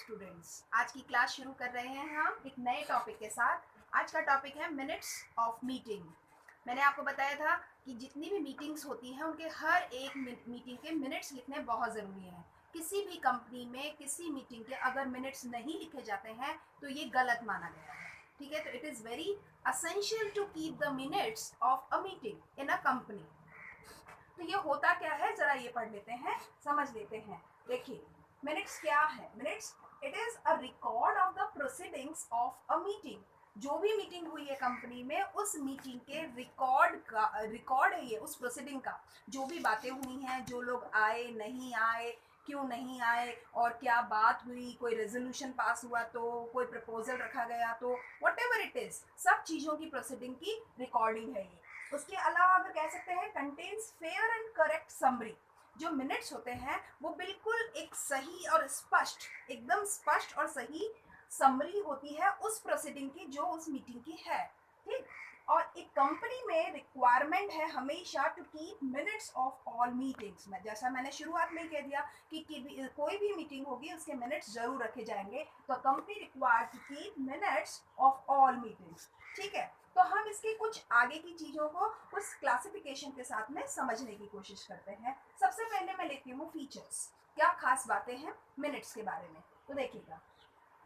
Students, आज की class शुरू कर रहे हैं हम एक नए टॉपिक के साथ। आज का टॉपिक है मिनट्स ऑफ मीटिंग। मैंने आपको बताया था कि जितनी भी मीटिंग्स होती हैं उनके हर एक मीटिंग के मिनट्स लिखने बहुत ज़रूरी हैं। किसी भी कंपनी में किसी मीटिंग के अगर मिनट्स नहीं लिखे जाते हैं तो ये गलत माना गया है। ठीक है, तो it is very essential to keep the minutes of a meeting in a company. तो ये होता क्या है, जरा ये पढ़ लेते हैं, समझ लेते हैं। देखिए, मिनट्स क्या है? Minutes it is a record of the proceedings of a meeting. जो भी मीटिंग हुई है कंपनी में, उस मीटिंग के रिकॉर्ड है ये, उस प्रोसीडिंग का। जो भी बातें हुई हैं, जो लोग आए नहीं आए, क्यों नहीं आए, और क्या बात हुई, कोई रेजोल्यूशन पास हुआ तो, कोई प्रपोजल रखा गया तो, वट एवर इट इज, सब चीज़ों की प्रोसीडिंग की रिकॉर्डिंग है ये। उसके अलावा अगर कह सकते हैं contains fair and correct summary. जो मिनट्स होते हैं वो बिल्कुल एक सही और स्पष्ट, एकदम स्पष्ट और सही समरी होती है उस प्रोसीडिंग की जो उस मीटिंग की है। ठीक, और एक कंपनी में रिक्वायरमेंट है हमेशा to keep minutes of all meetings में। जैसा मैंने शुरुआत में कह दिया कि कोई भी मीटिंग होगी उसके मिनट्स जरूर रखे जाएंगे, तो company required to keep minutes of all meetings. ठीक है, तो हम इसकी कुछ आगे की चीज़ों को उस क्लासिफिकेशन के साथ में समझने की कोशिश करते हैं। सबसे पहले मैं लेती हूँ फीचर्स, क्या खास बातें हैं मिनट्स के बारे में। तो देखिएगा,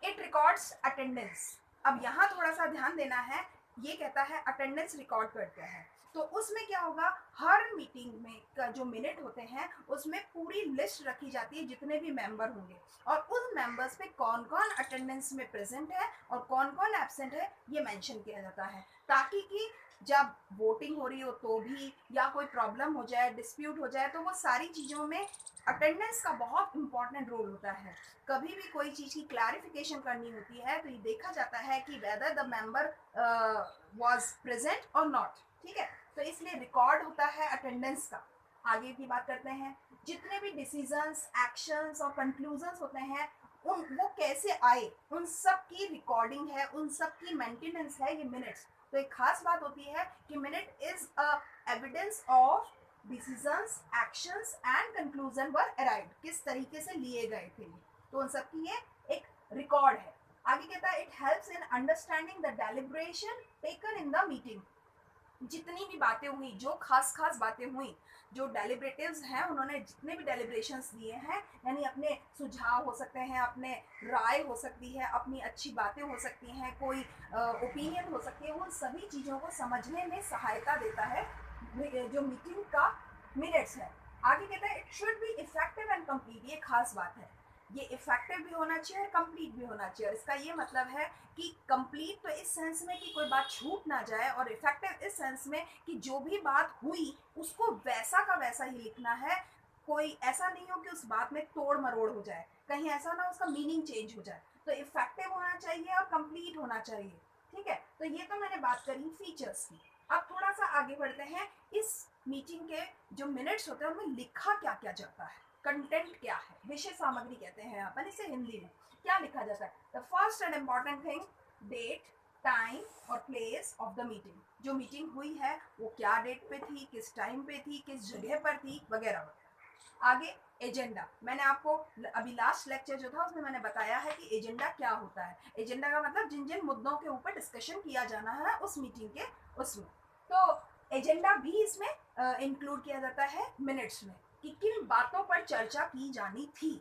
इट रिकॉर्ड्स अटेंडेंस। अब यहाँ थोड़ा सा ध्यान देना है, ये कहता है अटेंडेंस रिकॉर्ड करता है, तो उसमें क्या होगा, हर मीटिंग में का जो मिनट होते हैं उसमें पूरी लिस्ट रखी जाती है जितने भी मेंबर होंगे, और उन मेंबर्स पे कौन कौन अटेंडेंस में प्रेजेंट है और कौन कौन एब्सेंट है ये मेंशन किया जाता है, ताकि कि जब वोटिंग हो रही हो तो भी, या कोई प्रॉब्लम हो जाए, डिस्प्यूट हो जाए, तो वो सारी चीज़ों में अटेंडेंस का बहुत इंपॉर्टेंट रोल होता है। कभी भी कोई चीज़ की क्लैरिफिकेशन करनी होती है तो ये देखा जाता है कि whether the member was present और नॉट। ठीक है, तो इसलिए रिकॉर्ड होता है अटेंडेंस का। आगे की बात करते हैं, जितने भी डिसीजंस, एक्शंस और कंक्लूजन्स होते हैं उन वो कैसे आए, उन सब की रिकॉर्डिंग है, उन सब की मेंटेनेंस है ये मिनट्स। तो एक खास बात होती है कि minute is a evidence of decisions, actions and conclusion were arrived, किस तरीके से लिए गए थे, तो उन सब की ये एक रिकॉर्ड है। आगे कहता है it helps in understanding the deliberation taken in the meeting. जितनी भी बातें हुई, जो खास खास बातें हुई, जो डेलिब्रेटिव्स हैं उन्होंने जितने भी डेलिब्रेशंस दिए हैं, यानी अपने सुझाव हो सकते हैं, अपने राय हो सकती है, अपनी अच्छी बातें हो सकती हैं, कोई ओपिनियन हो सकती है, उन सभी चीज़ों को समझने में सहायता देता है जो मीटिंग का मिनट्स है। आगे कहता है it should be effective and complete. ये खास बात है, ये इफेक्टिव भी होना चाहिए और कंप्लीट भी होना चाहिए। और इसका ये मतलब है कि कंप्लीट तो इस सेंस में कि कोई बात छूट ना जाए, और इफेक्टिव इस सेंस में कि जो भी बात हुई उसको वैसा का वैसा ही लिखना है। कोई ऐसा नहीं हो कि उस बात में तोड़ मरोड़ हो जाए, कहीं ऐसा ना उसका मीनिंग चेंज हो जाए। तो इफेक्टिव होना चाहिए और कंप्लीट होना चाहिए। ठीक है, तो ये तो मैंने बात करी फीचर्स की। अब थोड़ा सा आगे बढ़ते हैं, इस मीटिंग के जो मिनट्स होते हैं उनमें लिखा क्या क्या जाता है, कंटेंट क्या है, विषय सामग्री कहते हैं अपन इसे हिंदी में। क्या लिखा जाता है? The first and important thing, date, time और प्लेस ऑफ द मीटिंग। जो मीटिंग हुई है वो क्या डेट पे थी, किस टाइम पे थी, किस जगह पर थी, वगैरह वगैरह। आगे एजेंडा, मैंने आपको अभी लास्ट लेक्चर जो था उसमें मैंने बताया है कि एजेंडा क्या होता है। एजेंडा का मतलब जिन जिन मुद्दों के ऊपर डिस्कशन किया जाना है उस मीटिंग के उसमें, तो एजेंडा भी इसमें इंक्लूड किया जाता है मिनट्स में, कि किन बातों पर चर्चा की जानी थी।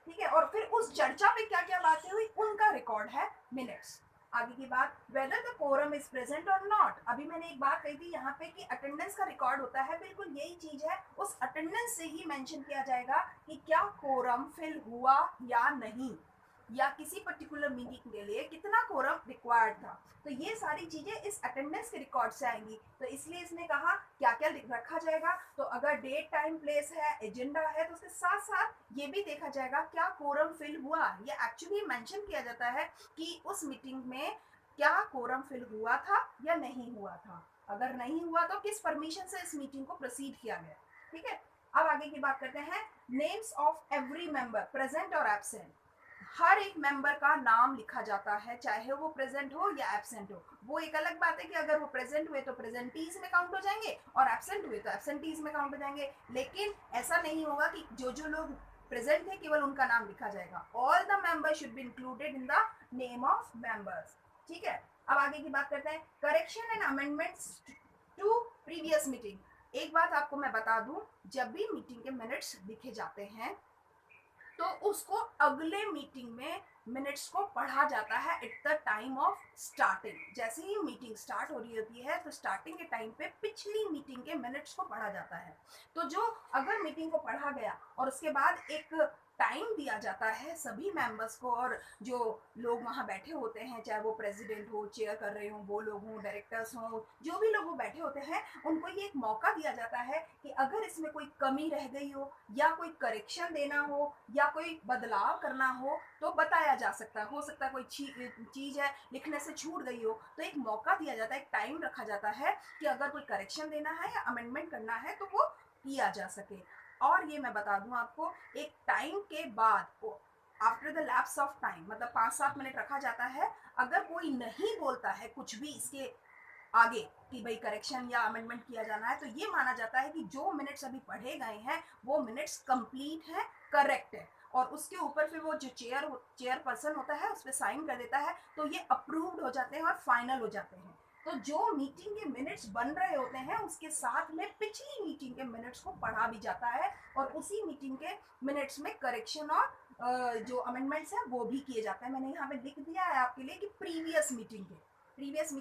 ठीक है, और फिर उस चर्चा पे क्या क्या बातें हुई उनका रिकॉर्ड है मिनट्स। आगे की बात, whether the quorum is present और नॉट। अभी मैंने एक बात कही थी यहाँ पे कि अटेंडेंस का रिकॉर्ड होता है, बिल्कुल यही चीज है। उस अटेंडेंस से ही मेंशन किया जाएगा कि क्या कोरम फिल हुआ या नहीं, या किसी पर्टिकुलर मीटिंग के लिए कितना कोरम रिक्वायर्ड था। तो ये सारी चीजें इस अटेंडेंस के रिकॉर्ड से आएंगी। तो इसलिए इसने कहा क्या क्या रखा जाएगा, तो अगर डेट, टाइम, प्लेस है, एजेंडा है, तो उसके साथ साथ ये भी देखा जाएगा क्या कोरम फिल हुआ। ये एक्चुअली मेंशन किया जाता है कि उस मीटिंग में क्या कोरम फिल हुआ था या नहीं हुआ था। अगर नहीं हुआ तो किस परमिशन से इस मीटिंग को प्रोसीड किया गया। ठीक है, अब आगे की बात करते हैं, names of every member present और एब्सेंट। हर एक मेंबर का नाम लिखा जाता है, चाहे वो प्रेजेंट हो या एब्सेंट हो। वो एक अलग बात है कि अगर वो प्रेजेंट हुए तो प्रेजेंटीज में काउंट हो जाएंगे और एब्सेंट हुए तो एब्सेंटीज में काउंट हो जाएंगे, लेकिन ऐसा नहीं होगा कि जो जो लोग प्रेजेंट है केवल उनका नाम लिखा जाएगा। All the members should be included in the name of members. ठीक है, अब आगे की बात करते हैं, correction and amendments to previous meeting. एक बात आपको मैं बता दूं, जब भी मीटिंग के मिनट्स लिखे जाते हैं तो उसको अगले मीटिंग में मिनट्स को पढ़ा जाता है at the time of starting. जैसे ही मीटिंग स्टार्ट हो रही होती है तो स्टार्टिंग के टाइम पे पिछली मीटिंग के मिनट्स को पढ़ा जाता है। तो जो अगर मीटिंग को पढ़ा गया और उसके बाद एक टाइम दिया जाता है सभी मेंबर्स को, और जो लोग वहाँ बैठे होते हैं, चाहे वो प्रेसिडेंट हो, चेयर कर रहे हो वो लोग हों, डायरेक्टर्स हों, जो भी लोग वो बैठे होते हैं, उनको ये एक मौका दिया जाता है कि अगर इसमें कोई कमी रह गई हो या कोई करेक्शन देना हो या कोई बदलाव करना हो तो बताया जा सकता है। हो सकता है कोई चीज़ है लिखने से छूट गई हो, तो एक मौका दिया जाता है, एक टाइम रखा जाता है कि अगर कोई करेक्शन देना है या अमेंडमेंट करना है तो वो किया जा सके। और ये मैं बता दूं आपको, एक टाइम के बाद after the lapse of time, मतलब 5-7 मिनट रखा जाता है। अगर कोई नहीं बोलता है कुछ भी इसके आगे कि भाई करेक्शन या अमेंडमेंट किया जाना है, तो ये माना जाता है कि जो मिनट्स अभी पढ़े गए हैं वो मिनट्स कंप्लीट है, करेक्ट है, और उसके ऊपर फिर वो जो चेयर पर्सन होता है उस पर साइन कर देता है, तो ये अप्रूव्ड हो जाते हैं और फाइनल हो जाते हैं। तो जो मीटिंग के मिनट्स बन रहे होते हैं उसके साथ में पिछली मीटिंग के मिनट्स को पढ़ा भी जाता है, और उसी मीटिंग के मिनट्स में करेक्शन और जो अमेंडमेंट्स हैं वो भी किए जाते हैं। मैंने यहाँ पे लिख दिया है आपके लिए कि प्रीवियस मीटिंग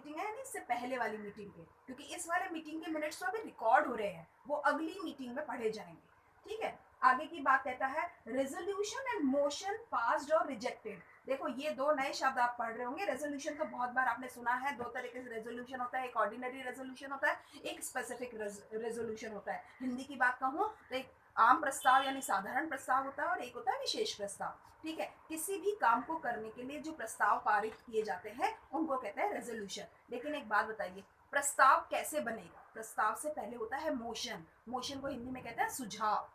है यानी इससे पहले वाली मीटिंग के, क्योंकि इस वाले मीटिंग के मिनट्स तो अभी रिकॉर्ड हो रहे हैं, वो अगली मीटिंग में पढ़े जाएंगे। ठीक है, आगे की बात कहता है रेजोल्यूशन एंड मोशन पास्ड और रिजेक्टेड। देखो ये दो नए शब्द आप पढ़ रहे होंगे। रेजोल्यूशन तो बहुत बार आपने सुना है, दो तरीके से रेजोल्यूशन होता है, एक ऑर्डिनरी रेजोल्यूशन होता है, एक स्पेसिफिक रेजोल्यूशन होता है। हिंदी की बात कहूँ तो एक आम प्रस्ताव यानी साधारण प्रस्ताव होता है और एक होता है विशेष प्रस्ताव। ठीक है, किसी भी काम को करने के लिए जो प्रस्ताव पारित किए जाते हैं उनको कहते हैं रेजोल्यूशन। लेकिन एक बात बताइए, प्रस्ताव कैसे बनेगा? प्रस्ताव से पहले होता है मोशन। मोशन को हिंदी में कहते हैं सुझाव।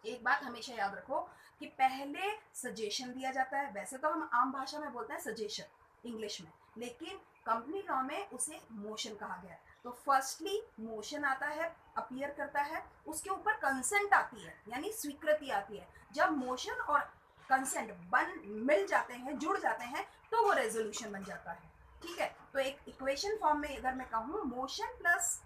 एक बात हमेशा याद रखो कि पहले सजेशन दिया जाता है, वैसे तो हम आम भाषा में बोलते हैं सजेशन इंग्लिश में, लेकिन कंपनी लॉ में उसे मोशन कहा गया है। तो फर्स्टली मोशन आता है, अपीयर करता है, उसके ऊपर कंसेंट आती है यानी स्वीकृति आती है। जब मोशन और कंसेंट मिल जाते हैं, जुड़ जाते हैं, तो वो रेजोल्यूशन बन जाता है। ठीक है, तो एक इक्वेशन फॉर्म में अगर मैं कहूँ motion plus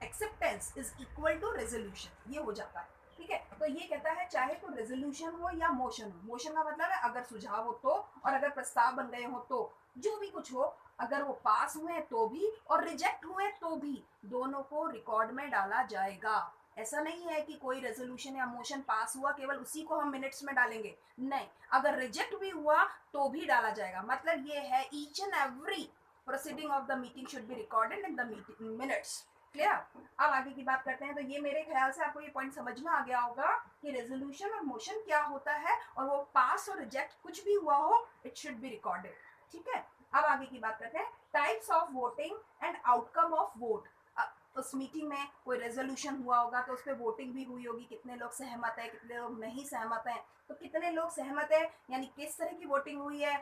acceptance is equal to resolution, ये हो जाता है। ठीक है, तो ये कहता है चाहे तो रेजोल्यूशन हो या मोशन हो। मोशन का मतलब है अगर सुझाव हो तो, और अगर प्रस्ताव बन गए हो तो, जो भी कुछ हो, अगर वो पास हुए तो भी और रिजेक्ट हुए तो भी, दोनों को रिकॉर्ड में डाला जाएगा। ऐसा नहीं है कि कोई रेजोल्यूशन या मोशन पास हुआ केवल उसी को हम मिनट्स में डालेंगे, नहीं, अगर रिजेक्ट भी हुआ तो भी डाला जाएगा। मतलब ये है each and every proceeding of the meeting should be recorded in the minutes. Clear? अब आगे की बात करते हैं। तो ये मेरे ख्याल से आपको ये पॉइंट समझ में आ गया होगा कि रेजोल्यूशन और मोशन क्या होता है, और वो पास और रिजेक्ट कुछ भी हुआ हो इट शुड बी रिकॉर्डेड। ठीक है, अब आगे की बात करते हैं types of voting and outcome of vote. उस मीटिंग में कोई रेजोल्यूशन हुआ होगा तो उस पर वोटिंग भी हुई होगी, कितने लोग सहमत है, कितने लोग नहीं सहमत हैं। तो कितने लोग सहमत है यानी किस तरह की वोटिंग हुई है,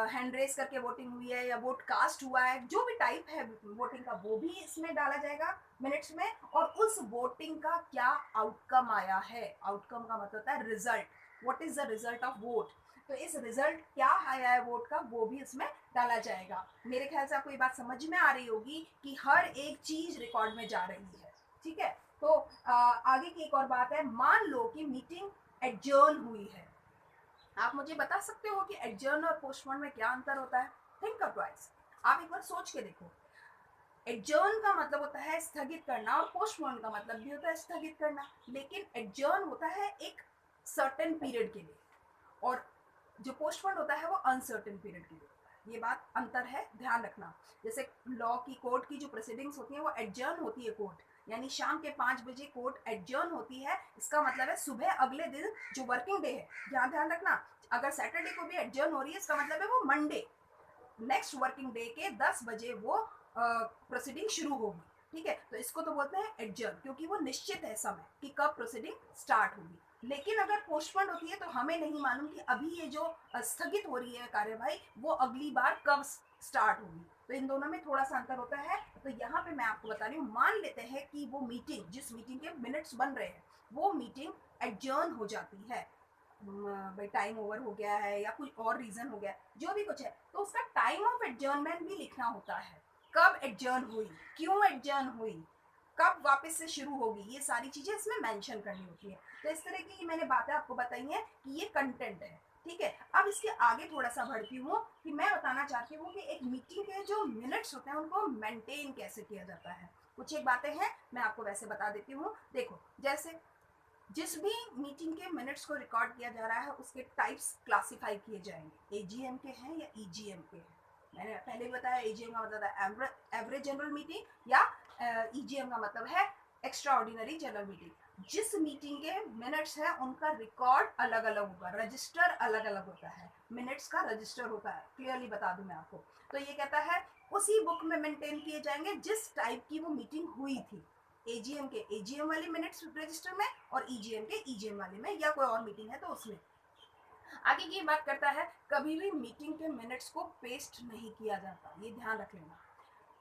हैंड रेस करके वोटिंग हुई है या वोट कास्ट हुआ है, जो भी टाइप है वोटिंग का वो भी इसमें डाला जाएगा मिनट्स में। और उस वोटिंग का क्या आउटकम आया है, आउटकम का मतलब होता है result, what is the result of vote. तो इस रिजल्ट क्या आया है वोट का वो भी इसमें डाला जाएगा। मेरे ख्याल से आपको ये बात समझ में आ रही होगी कि हर एक चीज रिकॉर्ड में जा रही है। ठीक है, तो आगे की एक और बात है, मान लो कि मीटिंग एडजर्न हुई है। आप मुझे बता सकते हो कि एडजर्न और पोस्टपोन में क्या अंतर होता है? थिंक ट्वाइस, आप एक बार सोच के देखो। एडजर्न का मतलब होता है स्थगित करना और पोस्टपोन का मतलब भी होता है स्थगित करना, लेकिन एडजर्न होता है एक सर्टेन पीरियड के लिए और जो पोस्टपोन होता है वो अनसर्टेन पीरियड के लिए होता है। ये बात अंतर है, ध्यान रखना। जैसे लॉ की कोर्ट की जो प्रोसीडिंग्स होती है वो एडजर्न होती है, कोर्ट यानी शाम के 5 बजे कोर्ट एडजर्न होती है। इसका मतलब है सुबह अगले दिन जो वर्किंग डे है, यहाँ ध्यान रखना, अगर सैटरडे को भी एडजर्न हो रही है इसका मतलब है वो मंडे नेक्स्ट वर्किंग डे के 10 बजे वो प्रोसीडिंग शुरू होगी। ठीक है, तो इसको तो बोलते हैं एडजर्न, क्योंकि वो निश्चित है समय कि कब प्रोसीडिंग स्टार्ट होगी। लेकिन अगर पोस्टपोन होती है तो हमें नहीं मालूम कि अभी ये जो स्थगित हो रही है कार्यवाही वो अगली बार कब स्टार्ट होगी। तो इन दोनों में थोड़ा सा अंतर होता है। तो यहाँ पे मैं आपको बता रही हूँ, मान लेते हैं कि वो मीटिंग, जिस मीटिंग के मिनट्स बन रहे हैं, वो मीटिंग एडजर्न हो जाती है। भाई टाइम ओवर हो गया है या कोई और रीज़न हो गया, जो भी कुछ है, तो उसका टाइम ऑफ एडजर्नमेंट भी लिखना होता है। कब एडजर्न हुई, क्यों एडजर्न हुई, कब वापस से शुरू होगी, ये सारी चीज़ें इसमें मेंशन करनी होती है। तो इस तरह की मैंने बातें आपको बताई हैं कि ये कंटेंट है, ठीक है। अब इसके आगे थोड़ा सा बढ़ती हूँ कि मैं बताना चाहती हूँ कि एक मीटिंग के जो मिनट्स होते हैं उनको मेंटेन कैसे किया जाता है। कुछ एक बातें हैं मैं आपको वैसे बता देती हूँ। देखो, जैसे जिस भी मीटिंग के मिनट्स को रिकॉर्ड किया जा रहा है उसके टाइप्स क्लासिफाई किए जाएंगे, एजीएम के हैं या ईजीएम के हैं। मैंने पहले भी बताया एजीएम का मतलब है एवरेज जनरल मीटिंग, या ईजीएम का मतलब है एक्स्ट्रा ऑर्डिनरी जनरल मीटिंग। जिस मीटिंग के मिनट्स है उनका रिकॉर्ड अलग अलग होगा, रजिस्टर अलग अलग होता है, मिनट्स का रजिस्टर होता है, क्लियरली बता दूं मैं आपको। तो ये कहता है उसी बुक में मेंटेन किए जाएंगे जिस टाइप की वो मीटिंग हुई थी, एजीएम के एजीएम वाले मिनट्स रजिस्टर में और ईजीएम के ईजीएम वाले में, या कोई और मीटिंग है तो उसमें। आगे की बात करता है, कभी भी मीटिंग के मिनट्स को पेस्ट नहीं किया जाता, ये ध्यान रख लेना।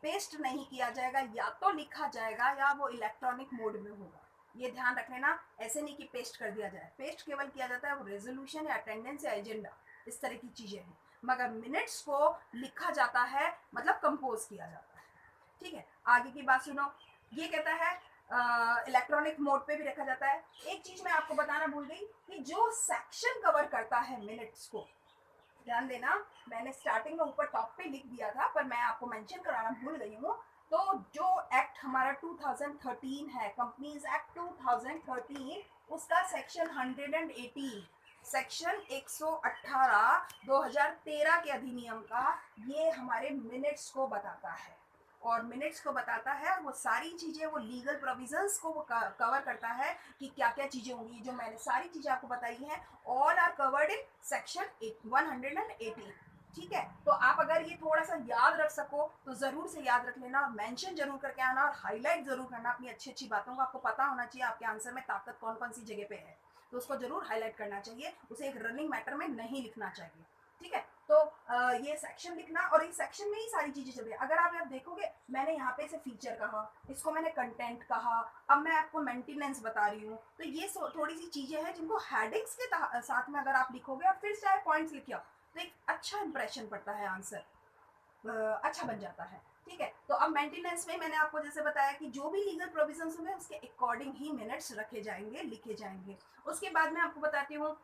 पेस्ट नहीं किया जाएगा, या तो लिखा जाएगा या वो इलेक्ट्रॉनिक मोड में होगा, ये ध्यान रख लेना। ऐसे नहीं कि पेस्ट कर दिया जाए, पेस्ट केवल किया जाता है वो रेजोल्यूशन या अटेंडेंस या एजेंडा, इस तरह की चीजें हैं। मगर मिनट्स को लिखा जाता है, मतलब कंपोज किया जाता है, ठीक है। आगे की बात सुनो, ये कहता है इलेक्ट्रॉनिक मोड पे भी रखा जाता है। एक चीज मैं आपको बताना भूल गई कि जो सेक्शन कवर करता है मिनट्स को, ध्यान देना, मैंने स्टार्टिंग में ऊपर टॉप पे लिख दिया था पर मैं आपको मेंशन कराना भूल गई हूँ। तो जो एक्ट हमारा 2013 है, कंपनीज एक्ट 2013, उसका सेक्शन 118, सेक्शन 118 2013 के अधिनियम का, ये हमारे मिनट्स को बताता है। और मिनट्स को बताता है, वो सारी चीज़ें, वो लीगल प्रोविजंस को वो कवर करता है कि क्या क्या चीज़ें होंगी। जो मैंने सारी चीज़ें आपको बताई हैं, all are covered in section 118, ठीक है। तो आप अगर ये थोड़ा सा याद रख सको तो ज़रूर से याद रख लेना, और मेंशन जरूर करके आना, और हाईलाइट जरूर करना अपनी अच्छी अच्छी बातों को। आपको पता होना चाहिए आपके आंसर में ताकत कौन कौन सी जगह पे है, तो उसको जरूर हाईलाइट करना चाहिए, उसे एक रनिंग मैटर में नहीं लिखना चाहिए, ठीक है। तो ये सेक्शन लिखना, और इस सेक्शन में ही सारी चीजें चल रही है। अगर आप देखोगे, मैंने यहाँ पे इसे फीचर कहा, इसको मैंने कंटेंट कहा, अब मैं आपको मेंटेनेंस बता रही हूँ। तो ये थोड़ी सी चीजें हैं जिनको हेडिंग्स के साथ में अगर आप लिखोगे और फिर चाहे पॉइंट्स लिखिए, तो एक अच्छा इंप्रेशन पड़ता है, आंसर अच्छा बन जाता है, ठीक है। तो अब मेंटेनेंस में मैंने आपको जैसे बताया कि जो भी लीगल प्रोविजंस होंगे उसके अकॉर्डिंग ही मिनट्स रखे जाएंगे, लिखे जाएंगे। उसके बाद मैं आपको बताती हूँ,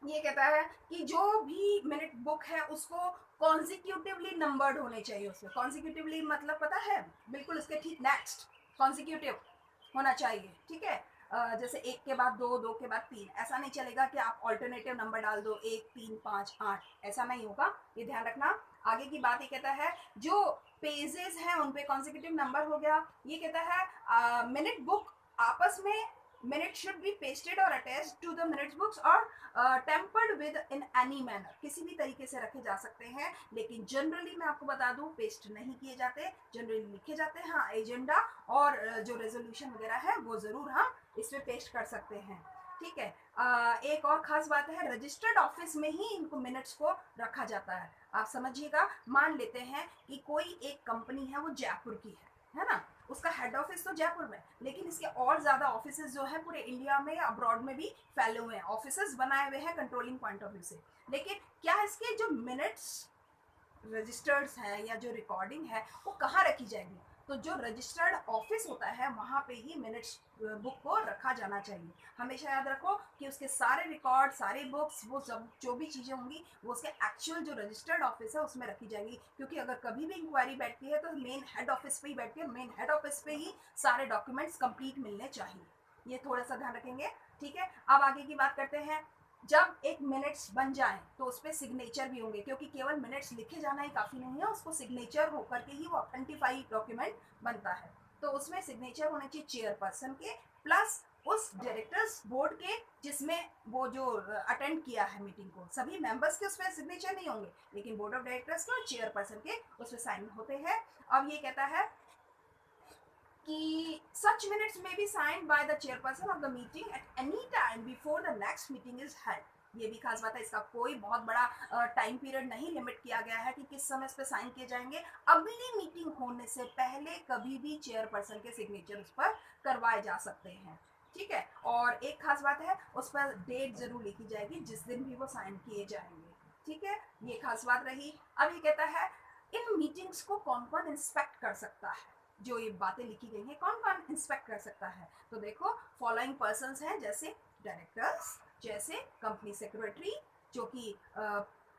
ये कहता है कि जो भी मिनट बुक है उसको कॉन्सिक्यूटिवली नंबर्ड होने चाहिए। उसमें कॉन्सिक्यूटिवली मतलब पता है, बिल्कुल उसके ठीक नेक्स्ट कॉन्सिक्यूटिव होना चाहिए, ठीक है। जैसे एक के बाद दो, दो के बाद तीन, ऐसा नहीं चलेगा कि आप ऑल्टरनेटिव नंबर डाल दो, 1 3 5 8, ऐसा नहीं होगा, ये ध्यान रखना। आगे की बात ये कहता है जो पेजेस हैं उन पे कॉन्सिक्यूटिव नंबर हो गया। ये कहता है मिनट बुक आपस में, minute should be pasted or attached to the minutes books or tempered with in any manner, किसी भी तरीके से रखे जा सकते हैं, लेकिन जनरली मैं आपको बता दूं पेस्ट नहीं किए जाते, जनरली लिखे जाते हैं। हाँ, एजेंडा और जो रेजोल्यूशन वगैरह है वो जरूर हम इसमें पेस्ट कर सकते हैं, ठीक है। एक और खास बात है, रजिस्टर्ड ऑफिस में ही इनको मिनट्स को रखा जाता है। आप समझिएगा, मान लेते हैं कि कोई एक कंपनी है वो जयपुर की है ना, उसका हेड ऑफिस तो जयपुर में, लेकिन इसके और ज्यादा ऑफिसेज जो है पूरे इंडिया में या अब्रॉड में भी फैले हुए हैं, ऑफिसेज बनाए हुए हैं कंट्रोलिंग पॉइंट ऑफ व्यू से। लेकिन क्या इसके जो मिनट्स रजिस्टर्स हैं या जो रिकॉर्डिंग है वो कहाँ रखी जाएगी? तो जो रजिस्टर्ड ऑफिस होता है वहाँ पे ही मिनट्स बुक को रखा जाना चाहिए। हमेशा याद रखो कि उसके सारे रिकॉर्ड, सारे बुक्स, वो सब जो भी चीज़ें होंगी वो उसके एक्चुअल जो रजिस्टर्ड ऑफिस है उसमें रखी जाएगी। क्योंकि अगर कभी भी इंक्वायरी बैठती है तो मेन हेड ऑफिस पे ही बैठती है, मेन हेड ऑफिस पे ही सारे डॉक्यूमेंट्स कंप्लीट मिलने चाहिए, ये थोड़ा सा ध्यान रखेंगे, ठीक है। अब आगे की बात करते हैं, जब एक मिनट्स बन जाए तो उस पर सिग्नेचर भी होंगे, क्योंकि केवल मिनट्स लिखे जाना ही काफ़ी नहीं है, उसको सिग्नेचर होकर के ही वो ऑथेंटिफाइड डॉक्यूमेंट बनता है। तो उसमें सिग्नेचर होने चाहिए चेयरपर्सन के, प्लस उस डायरेक्टर्स बोर्ड के जिसमें वो जो अटेंड किया है मीटिंग को, सभी मेंबर्स के उसमें सिग्नेचर नहीं होंगे, लेकिन बोर्ड ऑफ डायरेक्टर्स के और चेयरपर्सन के उसमें साइन होते हैं। अब ये कहता है कि such minutes may be signed by the chairperson of the meeting at any time before the next meeting is held। ये भी खास बात है, इसका कोई बहुत बड़ा टाइम पीरियड नहीं लिमिट किया गया है कि किस समय इस पे साइन किए जाएंगे। अगली मीटिंग होने से पहले कभी भी चेयरपर्सन के सिग्नेचर उस पर करवाए जा सकते हैं, ठीक है। और एक खास बात है, उस पर डेट जरूर लिखी जाएगी जिस दिन भी वो साइन किए जाएंगे, ठीक है। ये खास बात रही। अब ये कहता है इन मीटिंग्स को कौन कौन इंस्पेक्ट कर सकता है, जो ये बातें लिखी गई हैं कौन कौन इंस्पेक्ट कर सकता है। तो देखो फॉलोइंग पर्सन्स हैं, जैसे डायरेक्टर्स, जैसे कंपनी सेक्रेटरी जो कि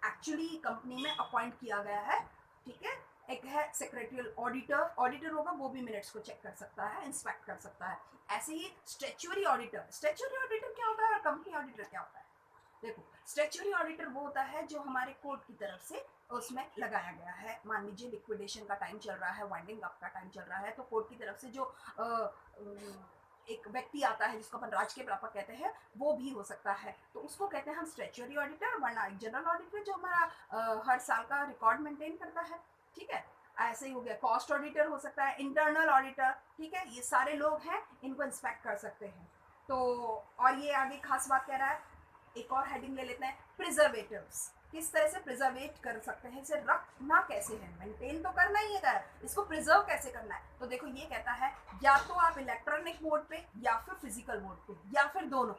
एक्चुअली कंपनी में अपॉइंट किया गया है, ठीक है। एक है सेक्रेटरियल ऑडिटर, ऑडिटर होगा वो भी मिनट्स को चेक कर सकता है, इंस्पेक्ट कर सकता है। ऐसे ही स्टैट्यूटरी ऑडिटर, स्टैट्यूटरी ऑडिटर क्या होता है और कंपनी ऑडिटर क्या होता है। देखो स्टैट्यूटरी ऑडिटर वो होता है जो हमारे कोर्ट की तरफ से उसमें लगाया गया है। मान लीजिए लिक्विडेशन का टाइम चल रहा है, वाइंडिंग अप का टाइम चल रहा है, तो कोर्ट की तरफ से जो एक व्यक्ति आता है जिसको अपन राज के प्रापक कहते हैं, वो भी हो सकता है, तो उसको कहते हैं हम स्टैट्यूटरी ऑडिटर। वरना एक जनरल ऑडिटर जो हमारा हर साल का रिकॉर्ड मेंटेन करता है, ठीक है। ऐसे ही हो गया कॉस्ट ऑडिटर हो सकता है, इंटरनल ऑडिटर, ठीक है। ये सारे लोग हैं, इनको इंस्पेक्ट कर सकते हैं। तो और ये आगे खास बात कह रहा है, एक और हेडिंग ले लेते हैं, प्रिजर्वेटिव्स। किस तरह से प्रिजर्वेट कर सकते हैं, इसे रखना कैसे है, मेंटेन तो करना ही है, इसको प्रिजर्व कैसे करना है। तो देखो ये कहता है या तो आप इलेक्ट्रॉनिक मोड पे या फिर फिजिकल मोड पे या फिर दोनों,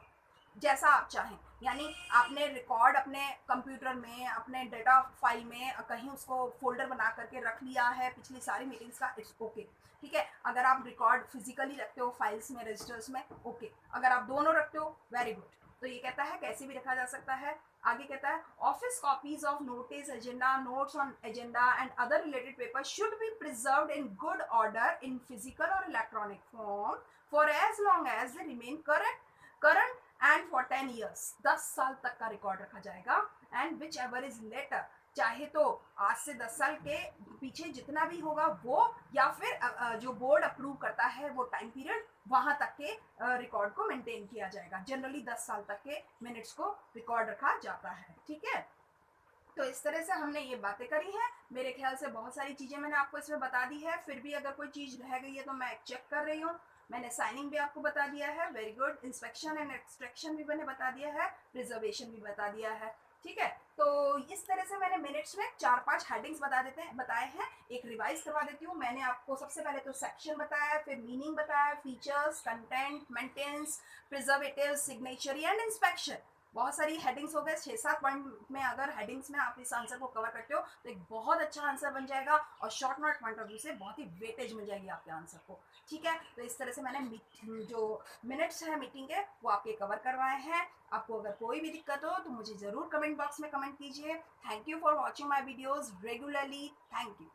जैसा आप चाहें। यानी आपने रिकॉर्ड अपने कंप्यूटर में, अपने डेटा फाइल में कहीं उसको फोल्डर बना करके रख लिया है पिछली सारी मीटिंग्स का, इट्स ओके, ठीक है। अगर आप रिकॉर्ड फिजिकली रखते हो फाइल्स में, रजिस्टर्स में, ओके। अगर आप दोनों रखते हो, वेरी गुड। तो ये कहता है कैसे भी रखा जा सकता है। आगे कहता है office copies of notice, agenda, notes on agenda and other related paper should be preserved in good order in physical और electronic form for as long as they remain current and for 10 years, 10 साल तक का record रखा जाएगा। And whichever is later, चाहे तो आज से 10 साल के पीछे जितना भी होगा वो, या फिर जो बोर्ड अप्रूव करता है वो टाइम पीरियड, वहां तक के रिकॉर्ड को मेंटेन किया जाएगा। जनरली 10 साल तक के मिनट्स को रिकॉर्ड रखा जाता है, ठीक है। तो इस तरह से हमने ये बातें करी हैं। मेरे ख्याल से बहुत सारी चीज़ें मैंने आपको इसमें बता दी है। फिर भी अगर कोई चीज़ रह गई है तो मैं चेक कर रही हूँ। मैंने साइनिंग भी आपको बता दिया है, very good. Inspection and extraction भी मैंने बता दिया है, प्रिजर्वेशन भी बता दिया है, ठीक है। तो इस तरह से मैंने मिनट्स में 4-5 हेडिंग्स बताए हैं। एक रिवाइज करवा देती हूँ। मैंने आपको सबसे पहले तो सेक्शन बताया, फिर मीनिंग बताया, features, content, maintenance, preservative, signature and inspection. बहुत सारी हेडिंग्स हो गए, 6-7 पॉइंट में अगर हेडिंग्स में आप इस आंसर को कवर करते हो तो एक बहुत अच्छा आंसर बन जाएगा और short note point of view से बहुत ही वेटेज मिल जाएगी आपके आंसर को, ठीक है। तो इस तरह से मैंने जो मिनट्स है मीटिंग के वो आपके कवर करवाए हैं। आपको अगर कोई भी दिक्कत हो तो मुझे ज़रूर कमेंट बॉक्स में कमेंट कीजिए। Thank you for watching my videos regularly, thank you.